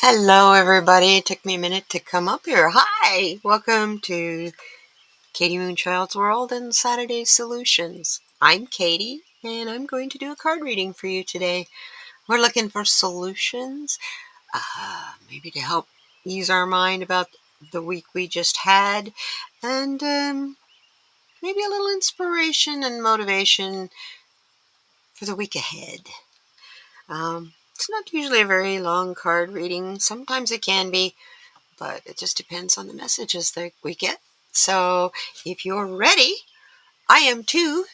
Hello, everybody. It took me a minute to come up here. Hi! Welcome to kdmoonchild's World and Saturday Solutions. I'm Katie, and I'm going to do a card reading for you today. We're looking for solutions, maybe to help ease our mind about the week we just had, and maybe a little inspiration and motivation for the week ahead. It's not usually a very long card reading. Sometimes it can be, but it just depends on the messages that we get. So if you're ready, I am too,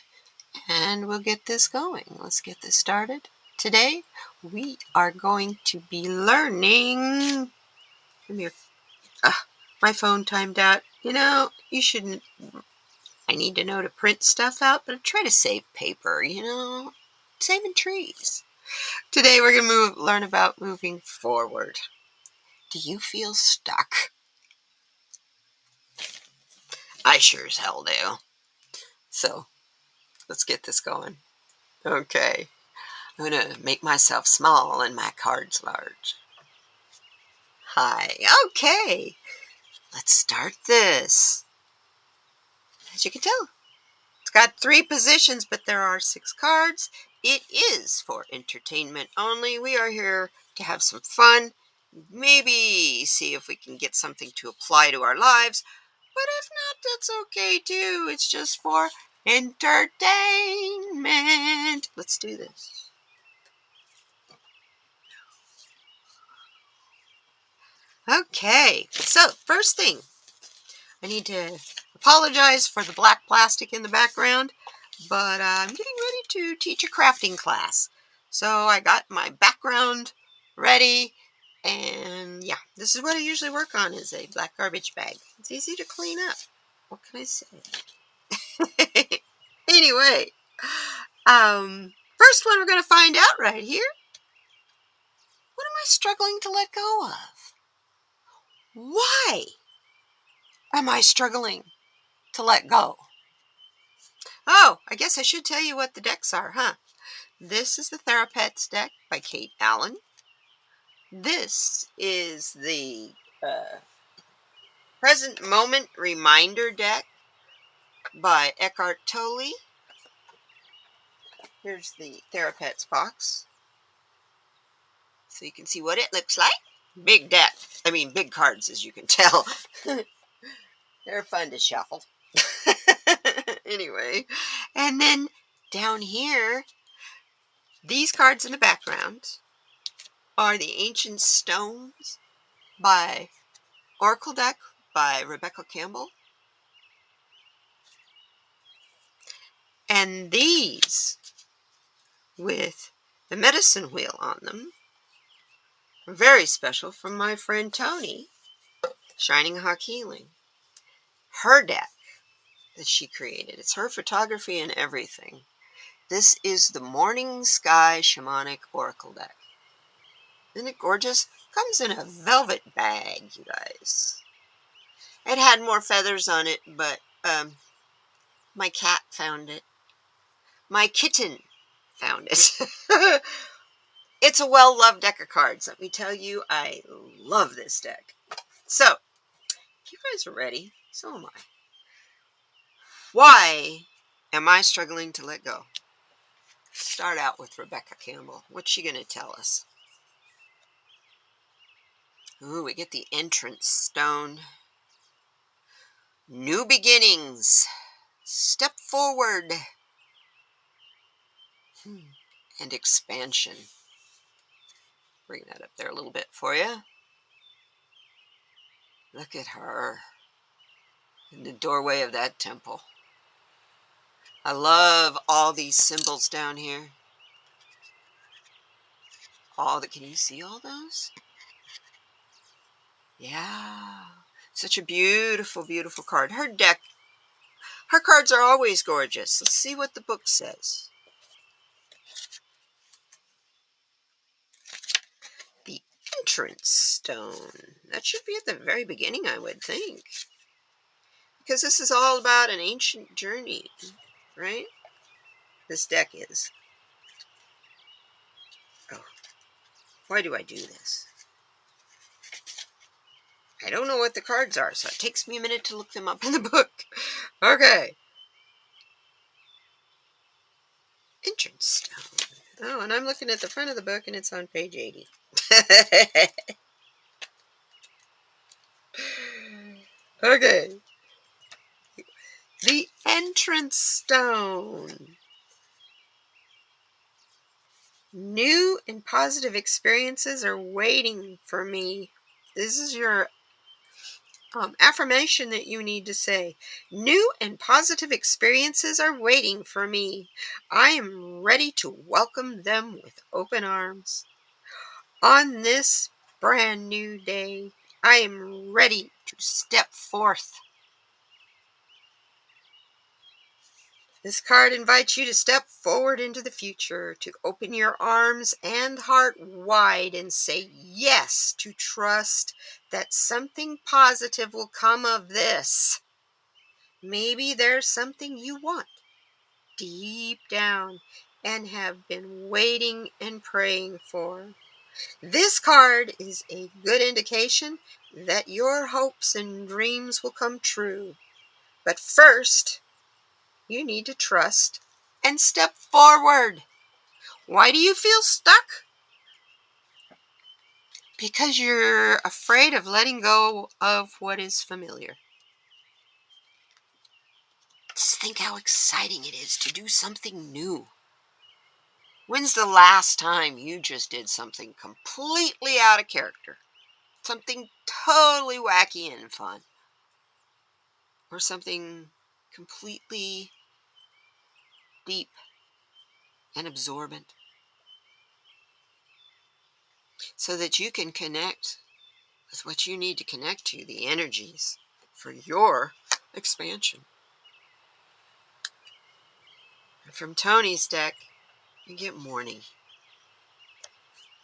and we'll get this going. Let's get this started. Today, we are going to be learning. Come here. My phone timed out. You shouldn't. I need to know to print stuff out, but I try to save paper, saving trees. Today, we're going to learn about moving forward. Do you feel stuck? I sure as hell do. So, let's get this going. Okay. I'm going to make myself small and my cards large. Hi. Okay. Let's start this. As you can tell, it's got 3 positions, but there are 6 cards. It is for entertainment only. We are here to have some fun. Maybe see if we can get something to apply to our lives. But if not, that's okay too. It's just for entertainment. Let's do this. Okay, so first thing, I need to apologize for the black plastic in the background, but I'm getting ready to teach a crafting class. So I got my background ready, and yeah, this is what I usually work on, is a black garbage bag. It's easy to clean up. What can I say? Anyway, first one we're going to find out right here. What am I struggling to let go of? Why am I struggling to let go? Oh, I guess I should tell you what the decks are, huh? This is the Therapets deck by Kate Allen. This is the Present Moment Reminder deck by Eckhart Tolle. Here's the Therapets box, so you can see what it looks like. Big deck. I mean, big cards, as you can tell. They're fun to shuffle. Anyway, and then down here, these cards in the background are the Ancient Stones by Oracle deck by Rebecca Campbell. And these, with the medicine wheel on them, are very special from my friend Tony, Shining Hawk Healing. Her deck that she created. It's her photography and everything. This is the Morning Sky Shamanic Oracle deck. Isn't it gorgeous? Comes in a velvet bag, you guys. It had more feathers on it, but my cat found it. My kitten found it. It's a well-loved deck of cards. Let me tell you, I love this deck. So, if you guys are ready, so am I. Why am I struggling to let go? Start out with Rebecca Campbell. What's she going to tell us? Ooh, we get the Entrance Stone. New beginnings. Step forward. And expansion. Bring that up there a little bit for you. Look at her in the doorway of that temple. I love all these symbols down here. Can you see all those? Yeah. Such a beautiful, beautiful card. Her cards are always gorgeous. Let's see what the book says. The Entrance Stone. That should be at the very beginning, I would think. Because this is all about an ancient journey, right? This deck is. Oh, why do I do this? I don't know what the cards are, so it takes me a minute to look them up in the book. Okay. Entrance stone. Oh, and I'm looking at the front of the book, and it's on page 80. Okay. The entrance stone. New and positive experiences are waiting for me. This is your affirmation that you need to say. New and positive experiences are waiting for me. I am ready to welcome them with open arms. On this brand new day, I am ready to step forth. This card invites you to step forward into the future, to open your arms and heart wide and say yes, to trust that something positive will come of this. Maybe there's something you want deep down and have been waiting and praying for. This card is a good indication that your hopes and dreams will come true. But first, you need to trust and step forward. Why do you feel stuck? Because you're afraid of letting go of what is familiar. Just think how exciting it is to do something new. When's the last time you just did something completely out of character? Something totally wacky and fun? Or something completely deep and absorbent? So that you can connect with what you need to connect to, the energies for your expansion. And from Tony's deck, you get morning.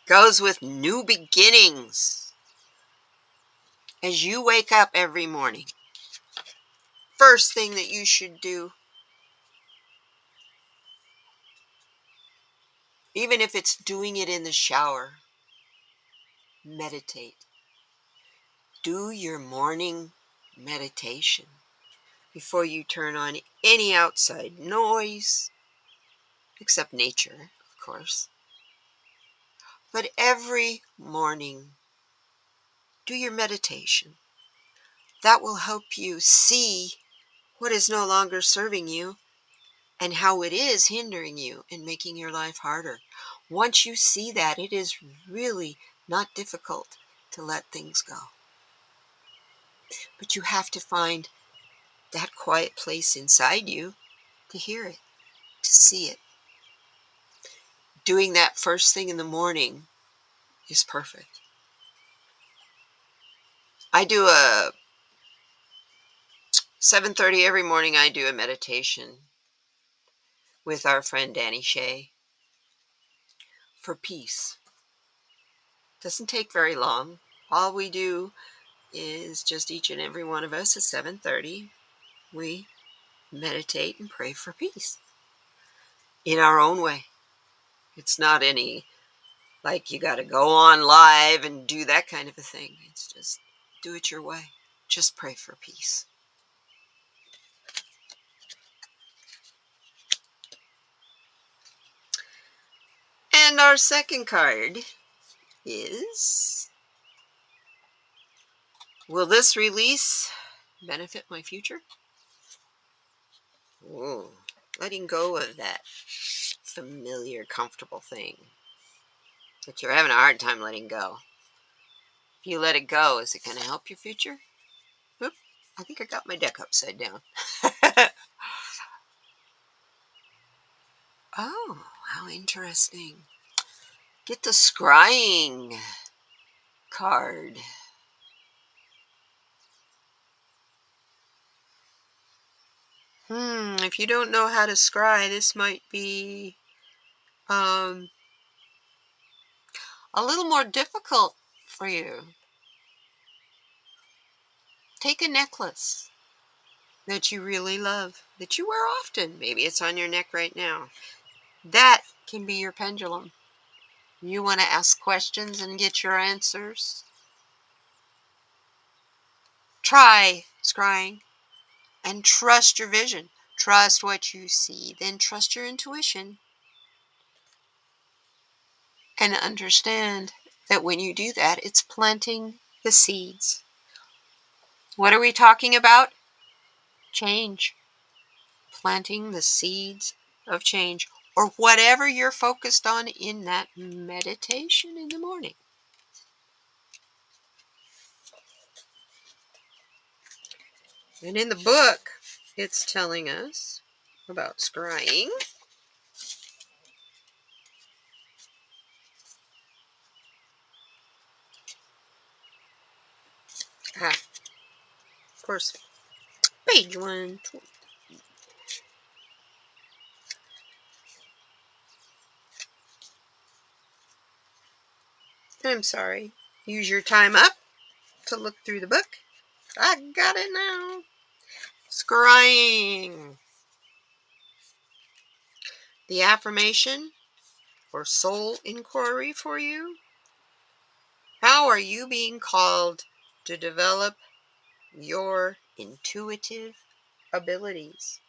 Goes with new beginnings. As you wake up every morning, first thing that you should do, even if it's doing it in the shower, meditate. Do your morning meditation before you turn on any outside noise, except nature, of course. But every morning, do your meditation. That will help you see what is no longer serving you and how it is hindering you and making your life harder. Once you see that, it is really not difficult to let things go. But you have to find that quiet place inside you to hear it, to see it. Doing that first thing in the morning is perfect. I do a 7:30 every morning. I do a meditation with our friend Danny Shea for peace. Doesn't take very long. All we do is just each and every one of us at 7:30, we meditate and pray for peace in our own way. It's not any like you got to go on live and do that kind of a thing. It's just do it your way. Just pray for peace. And our second card is, will this release benefit my future? Ooh, letting go of that familiar, comfortable thing that you're having a hard time letting go. If you let it go, is it going to help your future? Oop, I think I got my deck upside down. Oh, how interesting. Get the scrying card. If you don't know how to scry, this might be a little more difficult for you. Take a necklace that you really love, that you wear often. Maybe it's on your neck right now. That can be your pendulum. You want to ask questions and get your answers? Try scrying and trust your vision. Trust what you see. Then trust your intuition. And understand that when you do that, it's planting the seeds. What are we talking about? Change. Planting the seeds of change, or whatever you're focused on in that meditation in the morning. And in the book, it's telling us about scrying. Of course, page 1. I'm sorry. Use your time up to look through the book. I got it now. Scrying. The affirmation or soul inquiry for you. How are you being called to develop your intuitive abilities?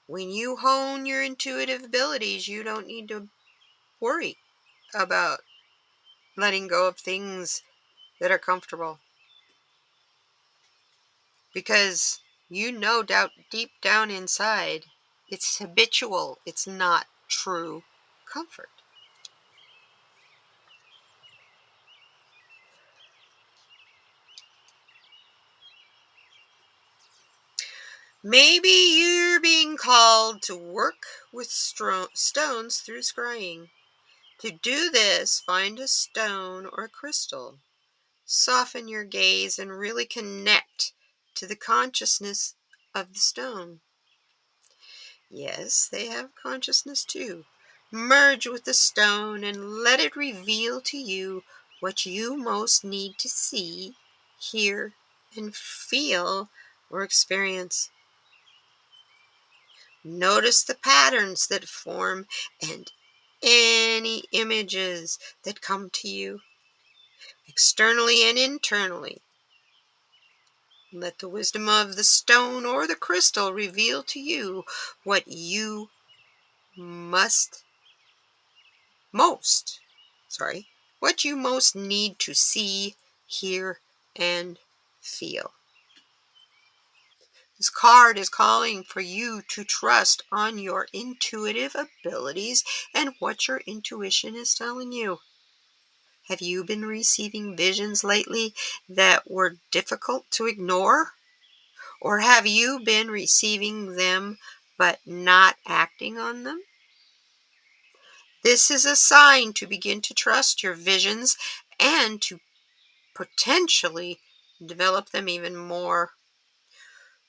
When you hone your intuitive abilities, you don't need to worry about letting go of things that are comfortable. Because you know deep down inside, it's habitual. It's not true comfort. Maybe you're being called to work with stones through scrying. To do this, find a stone or crystal. Soften your gaze and really connect to the consciousness of the stone. Yes, they have consciousness too. Merge with the stone and let it reveal to you what you most need to see, hear, and feel or experience. Notice the patterns that form and any images that come to you, externally and internally. Let the wisdom of the stone or the crystal reveal to you what you must most, what you most need to see, hear, and feel. This card is calling for you to trust on your intuitive abilities and what your intuition is telling you. Have you been receiving visions lately that were difficult to ignore? Or have you been receiving them but not acting on them? This is a sign to begin to trust your visions and to potentially develop them even more.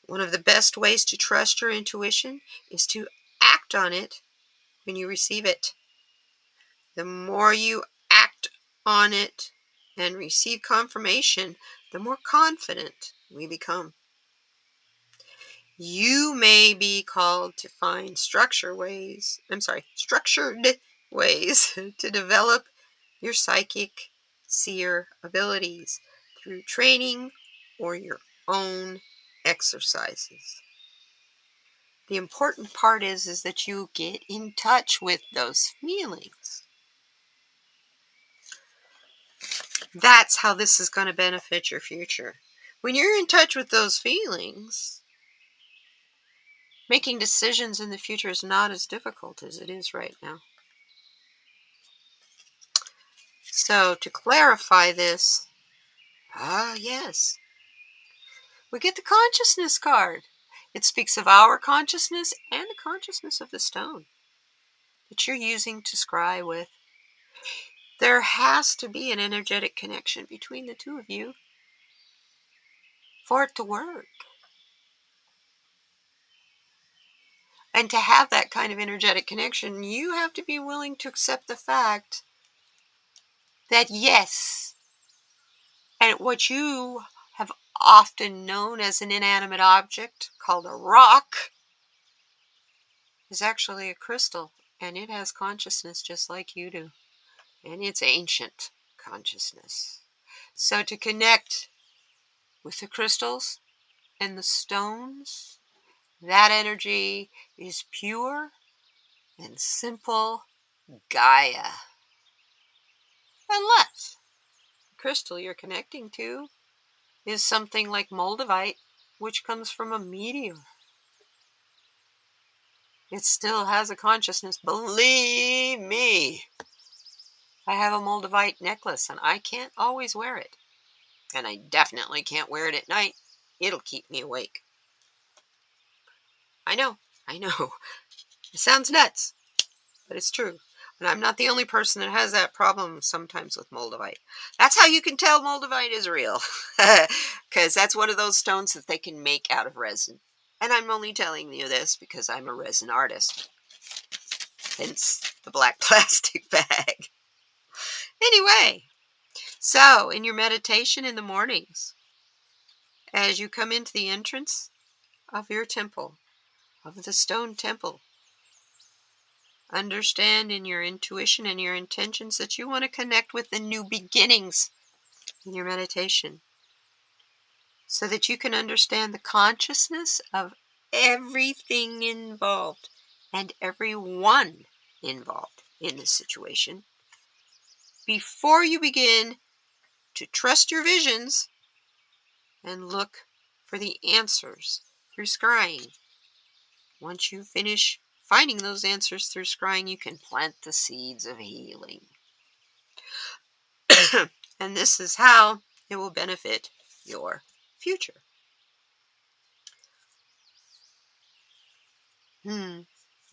One of the best ways to trust your intuition is to act on it when you receive it. The more you act on it and receive confirmation, the more confident we become. You may be called to find structured ways to develop your psychic seer abilities through training or your own exercises. The important part is that you get in touch with those feelings. That's how this is going to benefit your future. When you're in touch with those feelings, making decisions in the future is not as difficult as it is right now. So to clarify this, yes, we get the consciousness card. It speaks of our consciousness and the consciousness of the stone that you're using to scry with. There has to be an energetic connection between the two of you for it to work. And to have that kind of energetic connection, you have to be willing to accept the fact that yes, and what you have often known as an inanimate object called a rock is actually a crystal, and it has consciousness just like you do, and it's ancient consciousness. So to connect with the crystals and the stones, that energy is pure and simple Gaia. Unless the crystal you're connecting to is something like moldavite, which comes from a meteor. It still has a consciousness. Believe me, I have a moldavite necklace and I can't always wear it. And I definitely can't wear it at night. It'll keep me awake. I know. It sounds nuts, but it's true. And I'm not the only person that has that problem sometimes with moldavite. That's how you can tell moldavite is real. Because that's one of those stones that they can make out of resin. And I'm only telling you this because I'm a resin artist. Hence the black plastic bag. Anyway, so in your meditation in the mornings, as you come into the entrance of your temple, of the stone temple, understand in your intuition and your intentions that you want to connect with the new beginnings in your meditation so that you can understand the consciousness of everything involved and everyone involved in this situation before you begin to trust your visions and look for the answers through scrying. Once you finish finding those answers through scrying, you can plant the seeds of healing. And this is how it will benefit your future.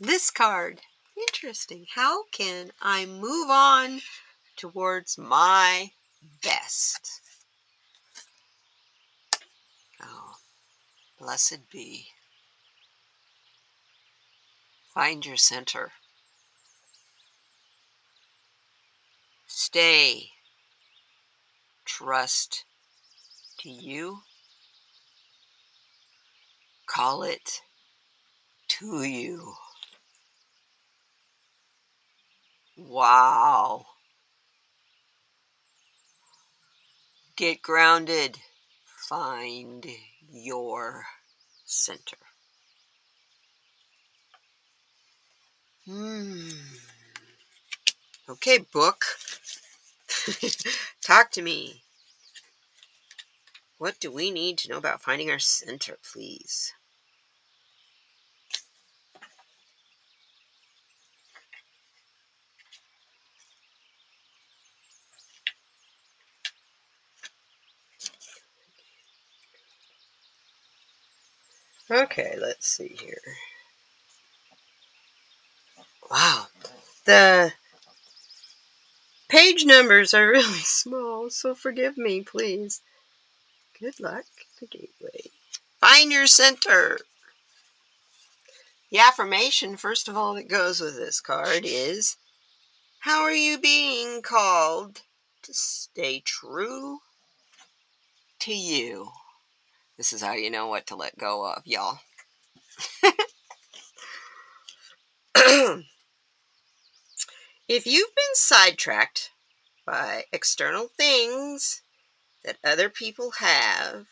This card. Interesting. How can I move on towards my best? Oh, blessed be. Find your center. Stay. Trust to you. Call it to you. Wow. Get grounded. Find your center. Okay, book. Talk to me. What do we need to know about finding our center, please? Okay, let's see here. Wow. The page numbers are really small, so forgive me, please. Good luck, the gateway. Find your center. The affirmation, first of all, that goes with this card is, how are you being called to stay true to you? This is how you know what to let go of, y'all. If you've been sidetracked by external things that other people have,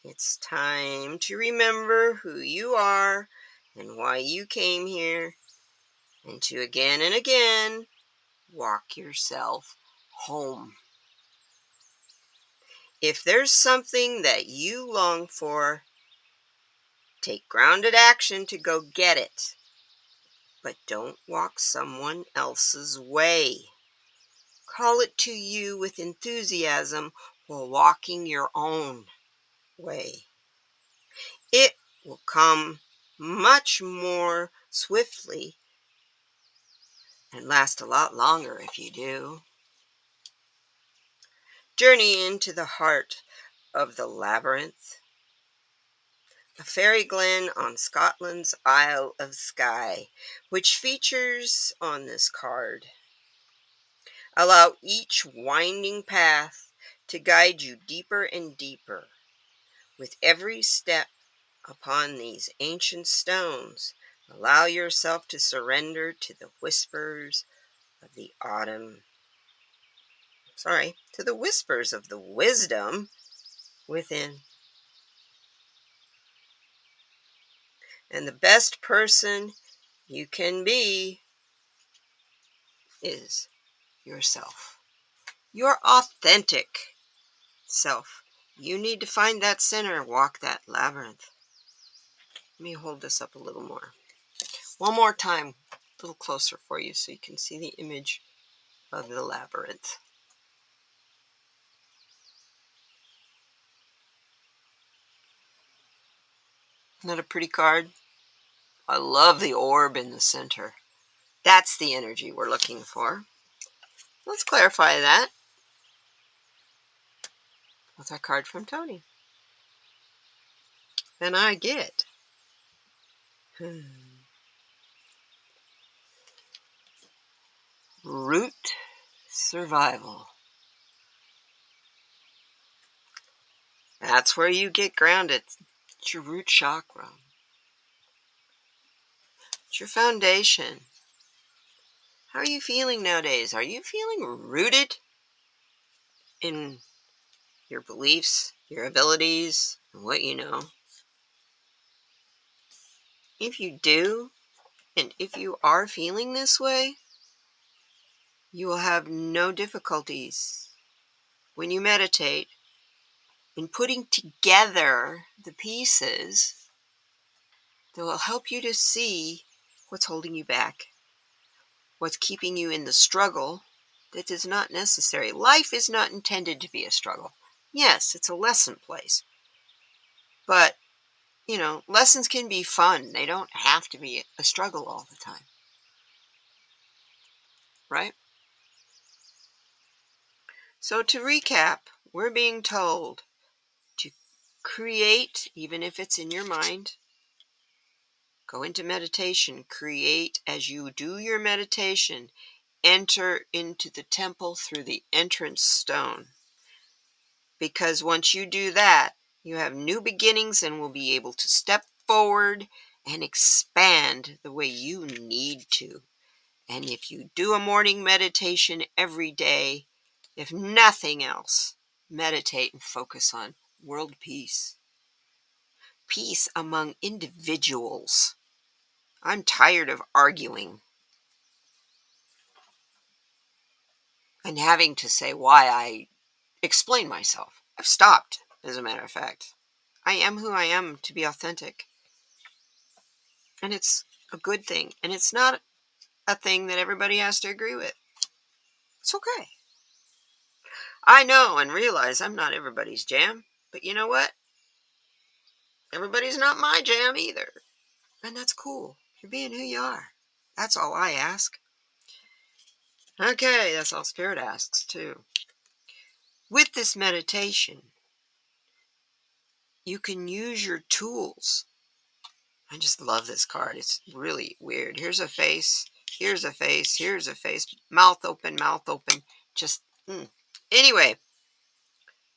it's time to remember who you are and why you came here, and to again and again walk yourself home. If there's something that you long for, take grounded action to go get it. But don't walk someone else's way. Call it to you with enthusiasm while walking your own way. It will come much more swiftly and last a lot longer if you do. Journey into the heart of the labyrinth, a fairy glen on Scotland's Isle of Skye, which features on this card. Allow each winding path to guide you deeper and deeper. With every step upon these ancient stones, allow yourself to surrender to the whispers of the to the whispers of the wisdom within. And the best person you can be is yourself. Your authentic self. You need to find that center, walk that labyrinth. Let me hold this up a little more. One more time, a little closer for you so you can see the image of the labyrinth. Isn't that a pretty card? I love the orb in the center. That's the energy we're looking for. Let's clarify that with our card from Tony. And I get root survival. That's where you get grounded. It's your root chakra. It's your foundation. How are you feeling nowadays? Are you feeling rooted in your beliefs, your abilities, and what you know? If you do, and if you are feeling this way, you will have no difficulties when you meditate in putting together the pieces that will help you to see what's holding you back, what's keeping you in the struggle that is not necessary. Life is not intended to be a struggle. Yes, it's a lesson place. But, lessons can be fun. They don't have to be a struggle all the time. Right? So to recap, we're being told to create, even if it's in your mind, go into meditation, create as you do your meditation, enter into the temple through the entrance stone. Because once you do that, you have new beginnings and will be able to step forward and expand the way you need to. And if you do a morning meditation every day, if nothing else, meditate and focus on world peace. Peace among individuals. I'm tired of arguing and having to say why I explain myself. I've stopped, as a matter of fact. I am who I am to be authentic. And it's a good thing. And it's not a thing that everybody has to agree with. It's okay. I know and realize I'm not everybody's jam. But you know what? Everybody's not my jam either. And that's cool. You're being who you are. That's all I ask. Okay, that's all Spirit asks too. With this meditation, you can use your tools. I just love this card. It's really weird. Here's a face. Here's a face. Here's a face. Mouth open, mouth open. Just, Anyway,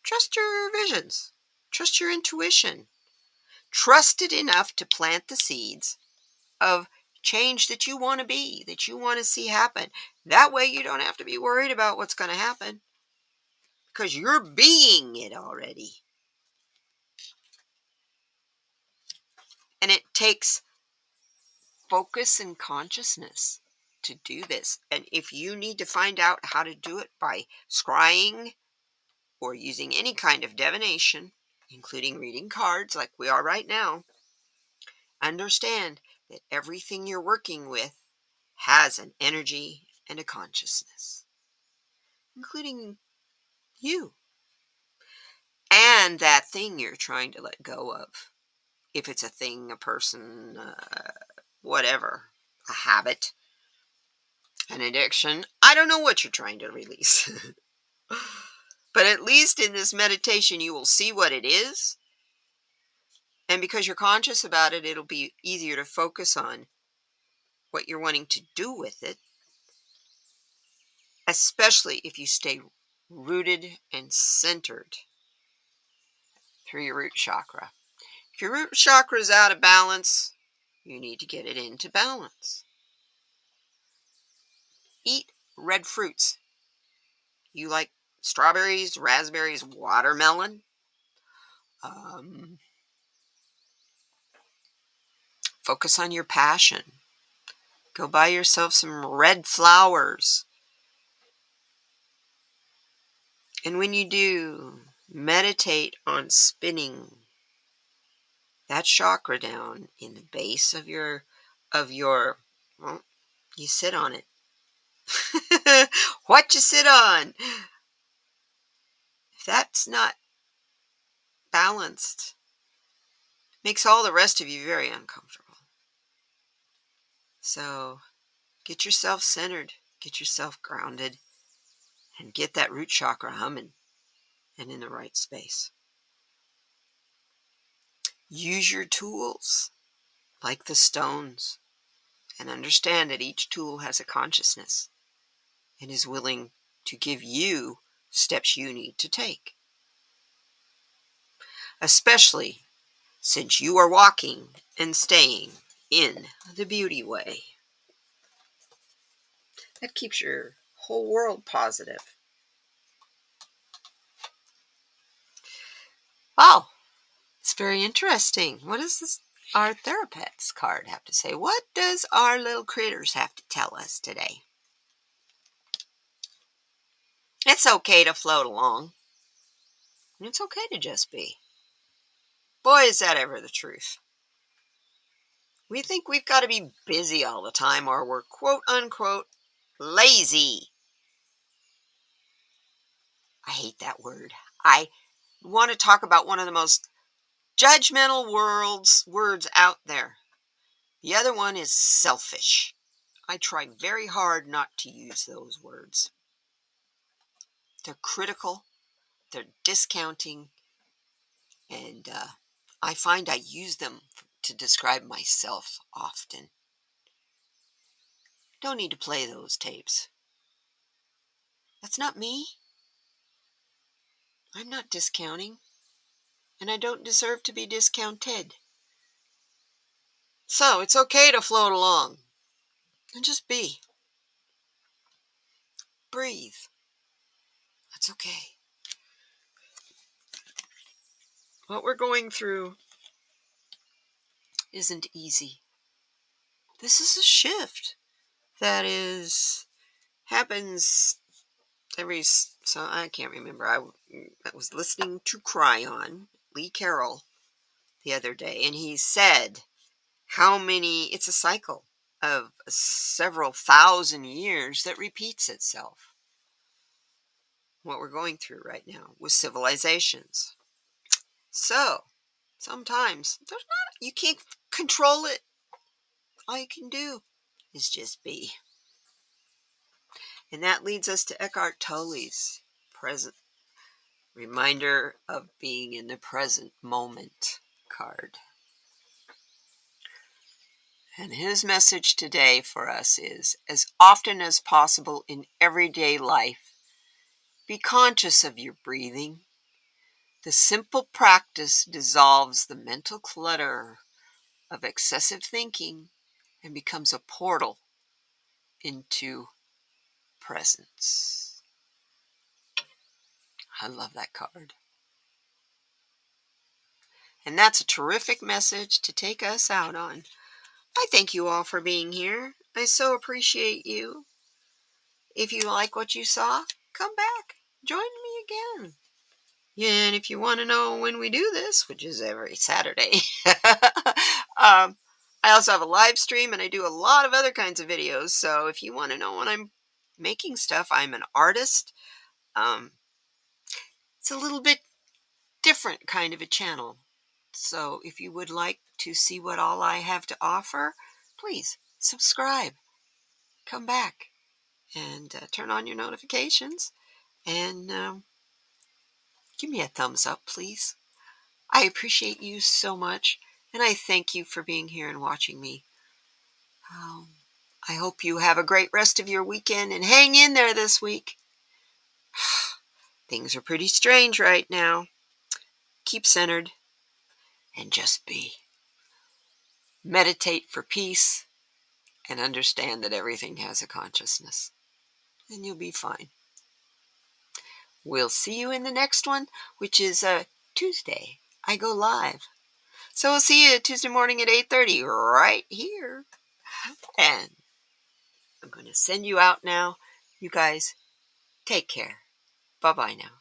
trust your visions. Trust your intuition. Trust it enough to plant the seeds of change that you want to be, that you want to see happen. That way you don't have to be worried about what's going to happen because you're being it already. And it takes focus and consciousness to do this. And if you need to find out how to do it by scrying or using any kind of divination, including reading cards like we are right now, understand that everything you're working with has an energy and a consciousness, including you and that thing you're trying to let go of. If it's a thing, a person, whatever, a habit, an addiction, I don't know what you're trying to release. But at least in this meditation, you will see what it is. And because you're conscious about it, it'll be easier to focus on what you're wanting to do with it, especially if you stay rooted and centered through your root chakra. If your root chakra is out of balance, you need to get it into balance. Eat red fruits. You like strawberries, raspberries, watermelon, Focus on your passion. Go buy yourself some red flowers. And when you do, meditate on spinning that chakra down in the base of your, well, you sit on it. What you sit on. If that's not balanced, makes all the rest of you very uncomfortable. So get yourself centered, get yourself grounded, and get that root chakra humming and in the right space. Use your tools like the stones and understand that each tool has a consciousness and is willing to give you steps you need to take. Especially since you are walking and staying in the beauty way. That keeps your whole world positive. Wow, it's very interesting. What does this our therapist card have to say? What does our little critters have to tell us today? It's okay to float along. It's okay to just be. Boy, is that ever the truth. We think we've got to be busy all the time or we're quote unquote lazy. I hate that word. I want to talk about one of the most judgmental words out there. The other one is selfish. I try very hard not to use those words. They're critical, they're discounting, and I find I use them to describe myself often. Don't need to play those tapes. That's not me. I'm not discounting, and I don't deserve to be discounted. So it's okay to float along and just be. Breathe. That's okay. What we're going through isn't easy. This is a shift that happens so I can't remember. I was listening to Cry On, Lee Carroll, the other day, and he said it's a cycle of several thousand years that repeats itself. What we're going through right now with civilizations. So sometimes you can't control it. All you can do is just be. And that leads us to Eckhart Tolle's present reminder of being in the present moment card. And his message today for us is, as often as possible in everyday life, be conscious of your breathing. The simple practice dissolves the mental clutter of excessive thinking and becomes a portal into presence. I love that card. And that's a terrific message to take us out on. I thank you all for being here. I so appreciate you. If you like what you saw, come back. Join me again. Yeah, and if you want to know when we do this, which is every Saturday, I also have a live stream and I do a lot of other kinds of videos. So if you want to know when I'm making stuff, I'm an artist. It's a little bit different kind of a channel. So if you would like to see what all I have to offer, please subscribe. Come back and turn on your notifications and give me a thumbs up, please. I appreciate you so much, and I thank you for being here and watching me. I hope you have a great rest of your weekend and hang in there this week. Things are pretty strange right now. Keep centered and just be. Meditate for peace and understand that everything has a consciousness, and you'll be fine. We'll see you in the next one, which is Tuesday. I go live. So we'll see you Tuesday morning at 8:30 right here. And I'm going to send you out now. You guys, take care. Bye-bye now.